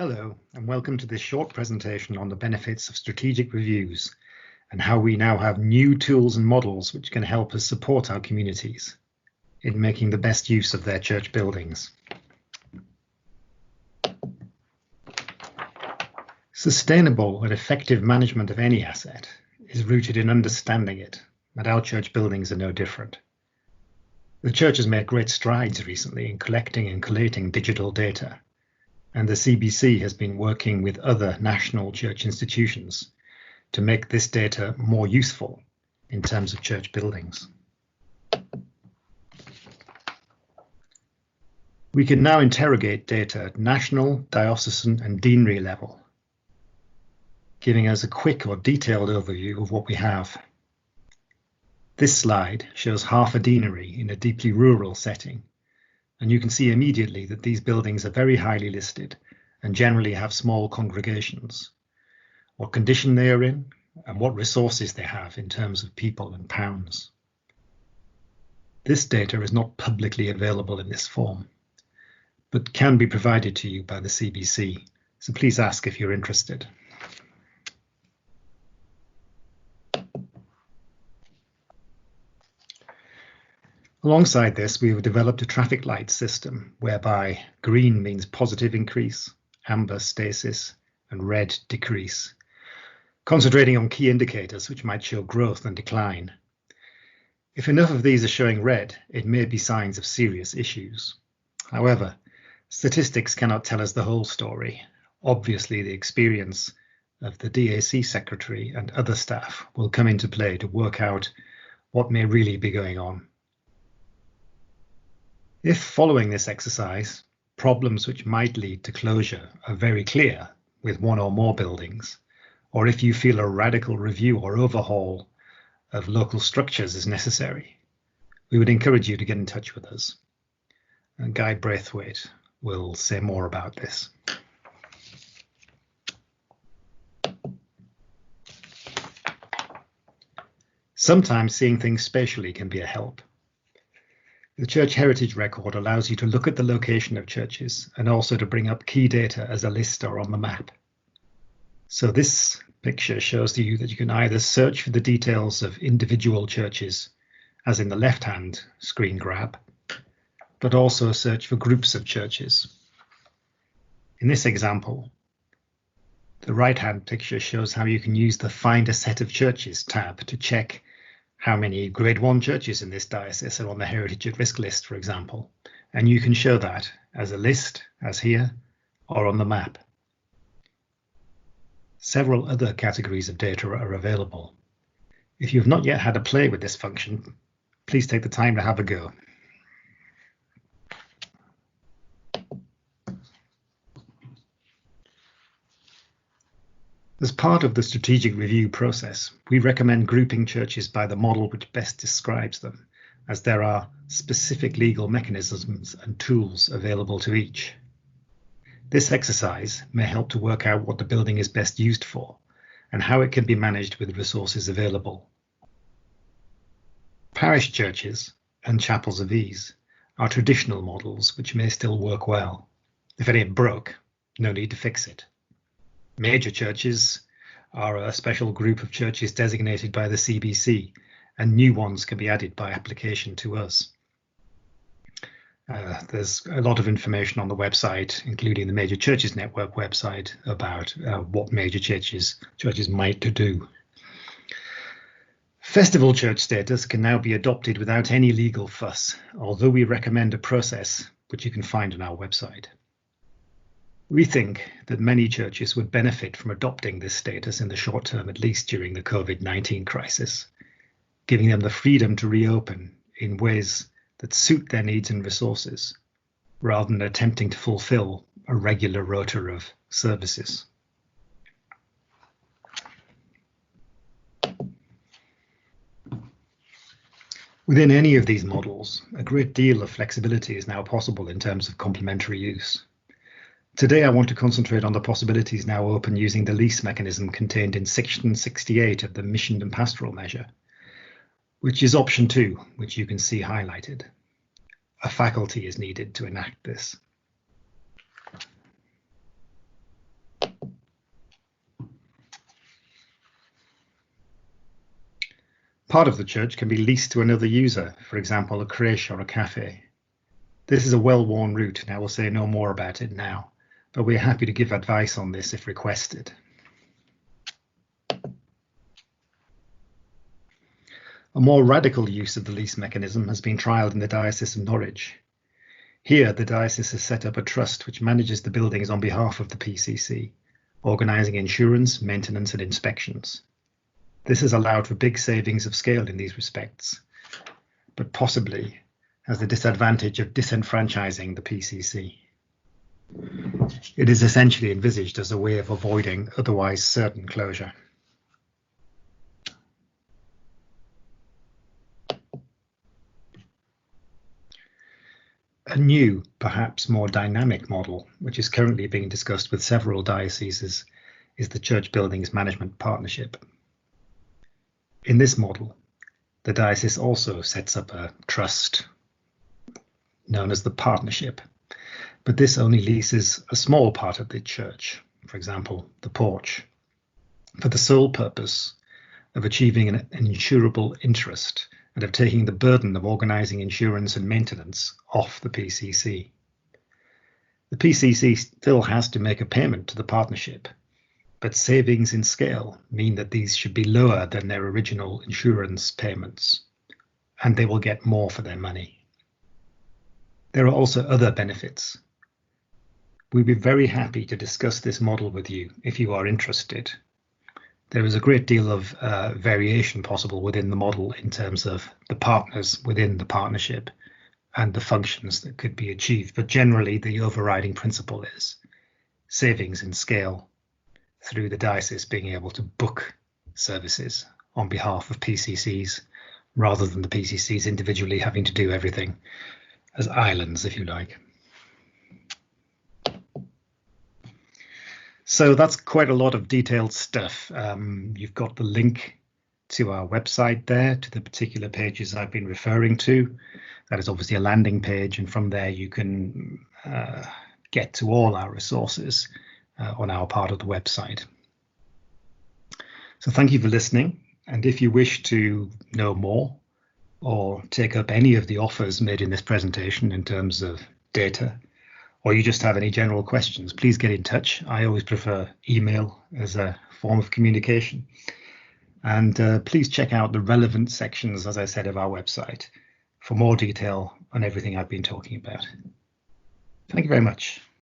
Hello, and welcome to this short presentation on the benefits of strategic reviews and how we now have new tools and models which can help us support our communities in making the best use of their church buildings. Sustainable and effective management of any asset is rooted in understanding it, and our church buildings are no different. The church has made great strides recently in collecting and collating digital data, and the CBC has been working with other national church institutions to make this data more useful in terms of church buildings. We can now interrogate data at national, diocesan and deanery level, giving us a quick or detailed overview of what we have. This slide shows half a deanery in a deeply rural setting, and you can see immediately that these buildings are very highly listed and generally have small congregations, what condition they are in, and what resources they have in terms of people and pounds. This data is not publicly available in this form, but can be provided to you by the CBC, so please ask if you're interested. Alongside this, we have developed a traffic light system whereby green means positive increase, amber stasis, and red decrease, concentrating on key indicators which might show growth and decline. If enough of these are showing red, it may be signs of serious issues. However, statistics cannot tell us the whole story. Obviously, the experience of the DAC secretary and other staff will come into play to work out what may really be going on. If following this exercise, problems which might lead to closure are very clear with one or more buildings, or if you feel a radical review or overhaul of local structures is necessary, we would encourage you to get in touch with us. And Guy Braithwaite will say more about this. Sometimes seeing things spatially can be a help. The Church Heritage Record allows you to look at the location of churches and also to bring up key data as a list or on the map. So this picture shows you that you can either search for the details of individual churches, as in the left-hand screen grab, but also search for groups of churches. In this example, the right-hand picture shows how you can use the Find a Set of Churches tab to check how many Grade 1 churches in this diocese are on the Heritage at Risk list, for example, and you can show that as a list, as here, or on the map. Several other categories of data are available. If you've not yet had a play with this function, please take the time to have a go. As part of the strategic review process, we recommend grouping churches by the model which best describes them, as there are specific legal mechanisms and tools available to each. This exercise may help to work out what the building is best used for and how it can be managed with resources available. Parish churches and chapels of ease are traditional models which may still work well. If it ain't broke, no need to fix it. Major churches are a special group of churches designated by the CBC, and new ones can be added by application to us. There's a lot of information on the website, including the Major Churches Network website, about what major churches might do. Festival church status can now be adopted without any legal fuss, although we recommend a process which you can find on our website. We think that many churches would benefit from adopting this status in the short term, at least during the COVID-19 crisis, giving them the freedom to reopen in ways that suit their needs and resources, rather than attempting to fulfill a regular rota of services. Within any of these models, a great deal of flexibility is now possible in terms of complementary use. Today, I want to concentrate on the possibilities now open using the lease mechanism contained in Section 68 of the Mission and Pastoral Measure, which is option 2, which you can see highlighted. A faculty is needed to enact this. Part of the church can be leased to another user, for example, a creche or a cafe. This is a well-worn route, and I will say no more about it now, but we're happy to give advice on this if requested. A more radical use of the lease mechanism has been trialled in the Diocese of Norwich. Here, the diocese has set up a trust which manages the buildings on behalf of the PCC, organising insurance, maintenance and inspections. This has allowed for big savings of scale in these respects, but possibly has the disadvantage of disenfranchising the PCC. It is essentially envisaged as a way of avoiding otherwise certain closure. A new, perhaps more dynamic model, which is currently being discussed with several dioceses, is the Church Buildings Management Partnership. In this model, the diocese also sets up a trust known as the partnership, but this only leases a small part of the church, for example, the porch, for the sole purpose of achieving an insurable interest and of taking the burden of organising insurance and maintenance off the PCC. The PCC still has to make a payment to the partnership, but savings in scale mean that these should be lower than their original insurance payments, and they will get more for their money. There are also other benefits. We'd be very happy to discuss this model with you if you are interested. There is a great deal of variation possible within the model in terms of the partners within the partnership and the functions that could be achieved, but generally the overriding principle is savings in scale through the diocese being able to book services on behalf of PCCs rather than the PCCs individually having to do everything as islands, if you like. So that's quite a lot of detailed stuff. You've got the link to our website there, to the particular pages I've been referring to. That is obviously a landing page, and from there you can get to all our resources on our part of the website. So thank you for listening, and if you wish to know more or take up any of the offers made in this presentation in terms of data, or you just have any general questions, please get in touch. I always prefer email as a form of communication. And please check out the relevant sections, as I said, of our website for more detail on everything I've been talking about. Thank you very much.